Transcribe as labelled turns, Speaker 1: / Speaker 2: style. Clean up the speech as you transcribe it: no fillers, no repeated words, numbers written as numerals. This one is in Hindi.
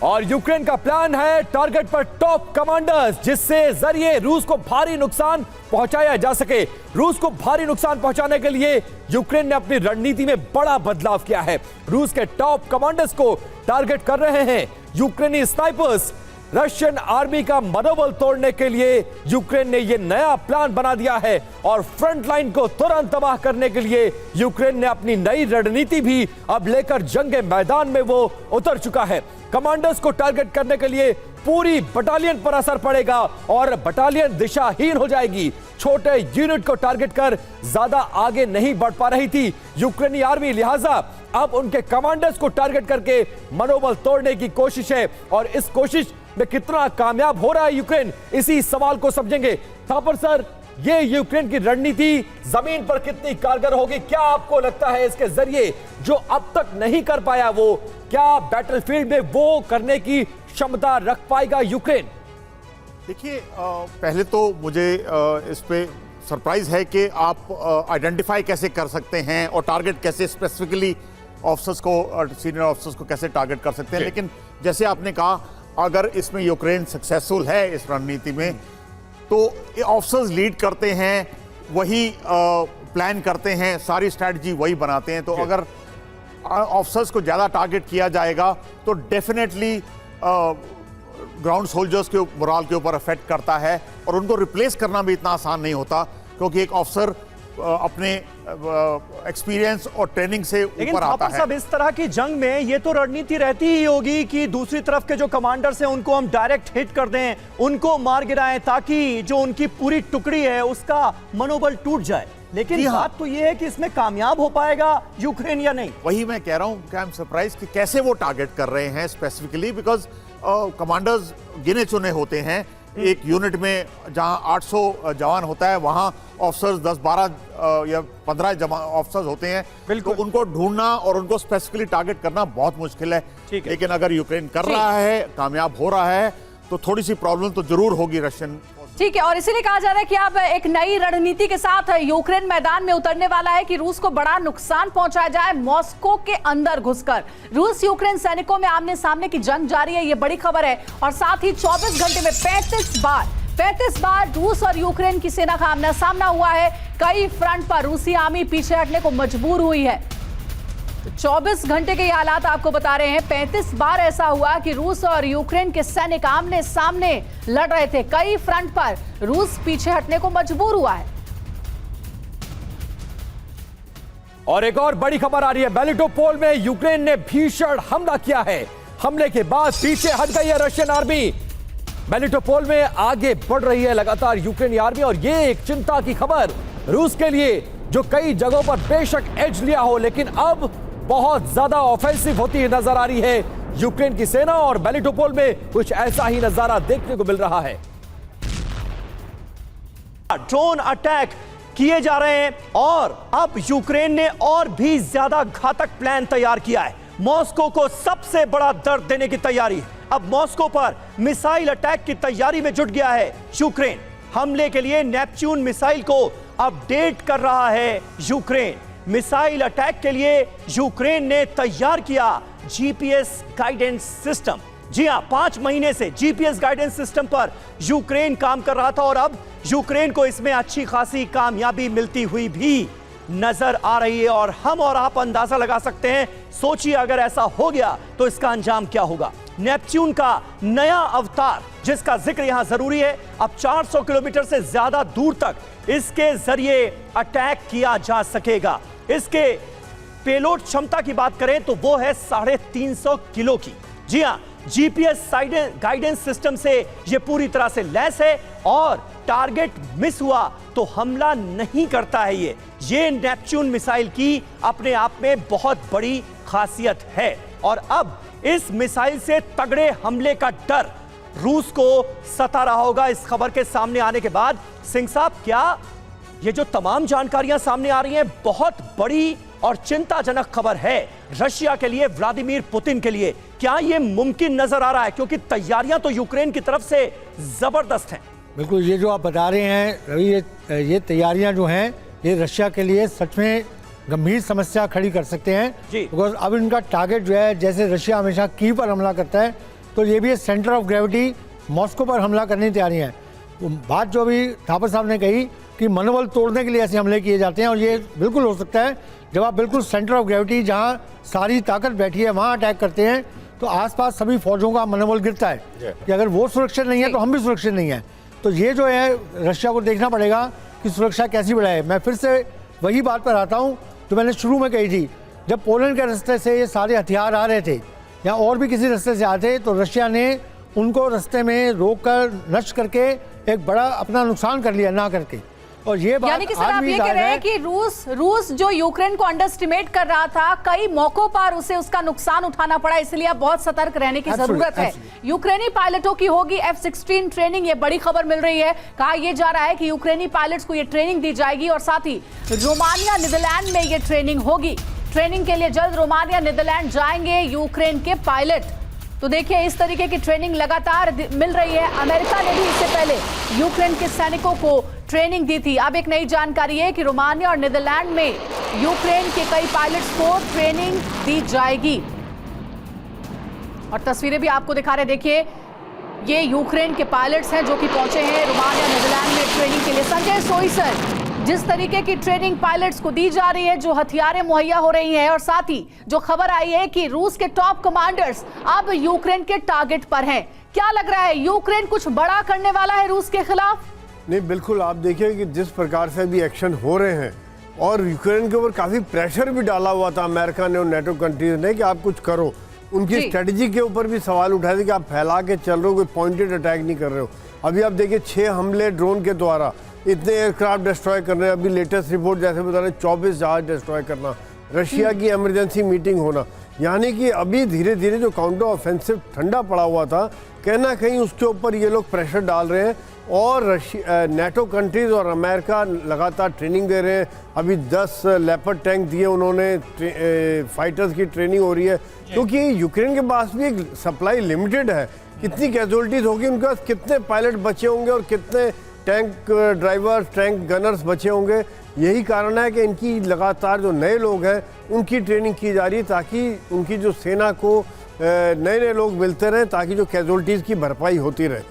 Speaker 1: और यूक्रेन का प्लान है टारगेट पर टॉप कमांडर्स, जिससे जरिए रूस को भारी नुकसान पहुंचाया जा सके। रूस को भारी नुकसान पहुंचाने के लिए यूक्रेन ने अपनी रणनीति में बड़ा बदलाव किया है। रूस के टॉप कमांडर्स को टारगेट कर रहे हैं यूक्रेनी स्नाइपर्स। रशियन आर्मी का मनोबल तोड़ने के लिए यूक्रेन ने यह नया प्लान बना दिया है और फ्रंट लाइन को तुरंत तबाह करने के लिए यूक्रेन ने अपनी नई रणनीति भी अब लेकर जंग के मैदान में वो उतर चुका है। कमांडर्स को टारगेट करने के लिए पूरी बटालियन पर असर पड़ेगा और बटालियन दिशाहीन हो जाएगी। छोटे यूनिट को टारगेट कर ज्यादा आगे नहीं बढ़ पा रही थी यूक्रेनी आर्मी, लिहाजा अब उनके कमांडर्स को टारगेट करके मनोबल तोड़ने की कोशिश है। और इस कोशिश में कितना कामयाब हो रहा है यूक्रेन, इसी सवाल को समझेंगे। थापर सर, ये यूक्रेन की रणनीति जमीन पर कितनी कारगर होगी? क्या आपको लगता है इसके जरिए जो अब तक नहीं कर पाया वो क्या बैटलफील्ड में वो करने की क्षमता रख पाएगा यूक्रेन?
Speaker 2: देखिए, पहले तो मुझे इस पे सरप्राइज है कि आप आइडेंटिफाई कैसे कर सकते हैं और टारगेट कैसे स्पेसिफिकली ऑफिसर्स को, सीनियर ऑफिसर्स को कैसे टारगेट कर सकते हैं। लेकिन जैसे आपने कहा, अगर इसमें यूक्रेन सक्सेसफुल है इस रणनीति में, तो ऑफिसर्स लीड करते हैं, वही प्लान करते हैं, सारी स्ट्रैटेजी वही बनाते हैं। तो अगर ऑफिसर्स को ज़्यादा टारगेट किया जाएगा तो डेफिनेटली ग्राउंड सोल्जर्स के मोराल के ऊपर अफेक्ट करता है और उनको रिप्लेस करना भी इतना आसान नहीं होता, क्योंकि एक ऑफिसर अपने एक्सपीरियंस और ट्रेनिंग से ऊपर आता है।
Speaker 3: सब इस तरह की जंग में ये तो रणनीति रहती ही होगी कि दूसरी तरफ के जो कमांडर्स हैं उनको हम डायरेक्ट हिट कर दें, उनको मार गिराएं, ताकि जो उनकी पूरी टुकड़ी है उसका मनोबल टूट जाए। लेकिन बात तो ये है कि इसमें कामयाब हो पाएगा यूक्रेन या नहीं।
Speaker 2: वही मैं कह रहा हूं कि आई एम सरप्राइज कि कैसे वो टारगेट कर रहे हैं स्पेसिफिकली, बिकॉज कमांडर्स गिने चुने होते हैं। एक यूनिट में जहां 800 जवान होता है, वहां ऑफिसर्स 10-12 या 15 ऑफिसर्स होते हैं। तो उनको ढूंढना और उनको स्पेसिफिकली टारगेट करना बहुत मुश्किल है। लेकिन अगर यूक्रेन कर रहा है, कामयाब हो रहा है, तो थोड़ी सी प्रॉब्लम तो जरूर होगी रशियन।
Speaker 4: ठीक है, और इसीलिए कहा जा रहा है कि अब एक नई रणनीति के साथ यूक्रेन मैदान में उतरने वाला है कि रूस को बड़ा नुकसान पहुंचाया जाए मॉस्को के अंदर घुसकर। रूस यूक्रेन सैनिकों में आमने सामने की जंग जारी है, ये बड़ी खबर है। और साथ ही 24 घंटे में 35 बार रूस और यूक्रेन की सेना का आमना सामना हुआ है। कई फ्रंट पर रूसी आर्मी पीछे हटने को मजबूर हुई है। 24 घंटे के ये हालात आपको बता रहे हैं। 35 बार ऐसा हुआ कि रूस और यूक्रेन के सैनिक आमने सामने लड़ रहे थे। कई फ्रंट पर रूस पीछे हटने को मजबूर हुआ है।
Speaker 1: और एक और बड़ी खबर आ रही है, मेलिटोपोल में यूक्रेन ने भीषण हमला किया है। हमले के बाद पीछे हट गई है रशियन आर्मी। मेलिटोपोल में आगे बढ़ रही है लगातार यूक्रेनी आर्मी, और ये एक चिंता की खबर रूस के लिए, जो कई जगहों पर बेशक एज लिया हो, लेकिन अब बहुत ज्यादा ऑफेंसिव होती हुई नजर आ रही है यूक्रेन की सेना। और मेलिटोपोल में कुछ ऐसा ही नजारा देखने को मिल रहा है।
Speaker 3: ड्रोन अटैक किए जा रहे हैं और अब यूक्रेन ने और भी ज्यादा घातक प्लान तैयार किया है। मॉस्को को सबसे बड़ा दर्द देने की तैयारी है। अब मॉस्को पर मिसाइल अटैक की तैयारी में जुट गया है यूक्रेन। हमले के लिए नेपच्यून मिसाइल को अपडेट कर रहा है यूक्रेन। मिसाइल अटैक के लिए यूक्रेन ने तैयार किया जीपीएस गाइडेंस सिस्टम। जी हां, 5 महीने से जीपीएस गाइडेंस सिस्टम पर यूक्रेन काम कर रहा था और अब यूक्रेन को इसमें अच्छी खासी कामयाबी मिलती हुई भी नजर आ रही है। और हम और आप अंदाजा लगा सकते हैं, सोचिए अगर ऐसा हो गया तो इसका अंजाम क्या होगा। नेपच्यून का नया अवतार, जिसका जिक्र यहां जरूरी है, अब 400 किलोमीटर से ज्यादा दूर तक इसके जरिए अटैक किया जा सकेगा। इसके पेलोड क्षमता की बात करें तो वो है 350 किलो की। जी हां, जीपीएस गाइडेंस सिस्टम से ये पूरी तरह से लैस है और टारगेट मिस हुआ तो हमला नहीं करता है। ये नेपच्यून मिसाइल की अपने आप में बहुत बड़ी खासियत है। और अब इस मिसाइल से तगड़े हमले का डर रूस को सता रहा होगा इस खबर के सामने आने के बाद। सिंह साहब, क्या ये जो तमाम जानकारियां सामने आ रही हैं बहुत बड़ी और चिंताजनक खबर है रशिया के लिए, व्लादिमीर पुतिन के लिए? क्या ये मुमकिन नजर आ रहा है? क्योंकि तैयारियां तो यूक्रेन की तरफ से जबरदस्त हैं।
Speaker 5: बिल्कुल, ये जो आप बता रहे हैं रवि, ये तैयारियां जो हैं ये रशिया के लिए सच में गंभीर समस्या खड़ी कर सकते हैं। बिकॉज अब इनका टारगेट जो है, जैसे रशिया हमेशा कीव पर हमला करता है, तो ये भी सेंटर ऑफ ग्रेविटी मॉस्को पर हमला करने की तैयारी है। बात जो अभी थापर साहब ने कही कि मनोबल तोड़ने के लिए ऐसे हमले किए जाते हैं, और ये बिल्कुल हो सकता है जब आप बिल्कुल सेंटर ऑफ ग्रेविटी जहाँ सारी ताकत बैठी है वहाँ अटैक करते हैं तो आसपास सभी फौजों का मनोबल गिरता है कि अगर वो सुरक्षित नहीं है तो हम भी सुरक्षित नहीं है। तो ये जो है रशिया को देखना पड़ेगा कि सुरक्षा कैसी बढ़ाए। मैं फिर से वही बात पर आता हूँ जो मैंने शुरू में कही थी, जब पोलैंड के रास्ते से ये सारे हथियार आ रहे थे या और भी किसी रास्ते से आते तो रशिया ने उनको रास्ते में रोक कर नष्ट करके एक बड़ा अपना नुकसान कर लिया ना करके। और ये बात
Speaker 4: यानी कि सर आप ये कह रहे हैं कि रूस जो यूक्रेन को अंडरएस्टिमेट कर रहा था, कई मौकों पर उसे उसका नुकसान उठाना पड़ा, इसलिए अब बहुत सतर्क रहने की जरूरत है। यूक्रेनी पायलटों की होगी F-16 ट्रेनिंग, ये बड़ी खबर मिल रही है। कहा यह जा रहा है कि यूक्रेनी पायलट्स को ये ट्रेनिंग दी जाएगी और साथ ही रोमानिया नीदरलैंड में ये ट्रेनिंग होगी। ट्रेनिंग के लिए जल्द रोमानिया नीदरलैंड जाएंगे यूक्रेन के पायलट। तो देखिए इस तरीके की ट्रेनिंग लगातार मिल रही है। अमेरिका ने भी इससे पहले यूक्रेन के सैनिकों को ट्रेनिंग दी थी। अब एक नई जानकारी है कि रोमानिया और नीदरलैंड में यूक्रेन के कई पायलट्स को ट्रेनिंग दी जाएगी। और तस्वीरें भी आपको दिखा रहे, देखिए ये यूक्रेन के पायलट्स हैं जो कि पहुंचे हैं रोमानिया नीदरलैंड में ट्रेनिंग के लिए। संजय सोई सर, जिस तरीके की ट्रेनिंग पायलट्स को दी जा रही है, जो हथियारें मुहैया हो रही हैं और साथ ही जो खबर आई है कि रूस के टॉप कमांडर्स अब यूक्रेन के टारगेट पर हैं, क्या लग रहा है यूक्रेन कुछ बड़ा करने वाला है रूस के खिलाफ?
Speaker 6: नहीं, बिल्कुल। आप देखिए कि जिस प्रकार से भी एक्शन हो रहे हैं और यूक्रेन के ऊपर काफ़ी प्रेशर भी डाला हुआ था अमेरिका ने और नेटो कंट्रीज ने कि आप कुछ करो। उनकी स्ट्रेटजी के ऊपर भी सवाल उठाए थे कि आप फैला के चल रहे हो, कोई पॉइंटेड अटैक नहीं कर रहे हो। अभी आप देखिए 6 हमले ड्रोन के द्वारा, इतने एयरक्राफ्ट डिस्ट्रॉय कर रहे हैं। अभी लेटेस्ट रिपोर्ट जैसे बता रहे हैं 24 जहाज डिस्ट्रॉय करना, रशिया की इमरजेंसी मीटिंग होना, यानी कि अभी धीरे धीरे जो काउंटर ऑफेंसिव ठंडा पड़ा हुआ था कहीं ना कहीं उसके ऊपर ये लोग प्रेशर डाल रहे हैं। और नेटो कंट्रीज और अमेरिका लगातार ट्रेनिंग दे रहे हैं। अभी 10 लेपर्ड टैंक दिए उन्होंने, फाइटर्स की ट्रेनिंग हो रही है क्योंकि यूक्रेन के पास भी एक सप्लाई लिमिटेड है। कितनी कैजुअलिटीज होगी, उनके पास कितने पायलट बचे होंगे और कितने टैंक ड्राइवर्स, टैंक गनर्स बचे होंगे। यही कारण है कि इनकी लगातार जो नए लोग हैं उनकी ट्रेनिंग की जा रही है ताकि उनकी जो सेना को नए नए लोग मिलते रहें ताकि जो कैजुअलिटीज़ की भरपाई होती रहे।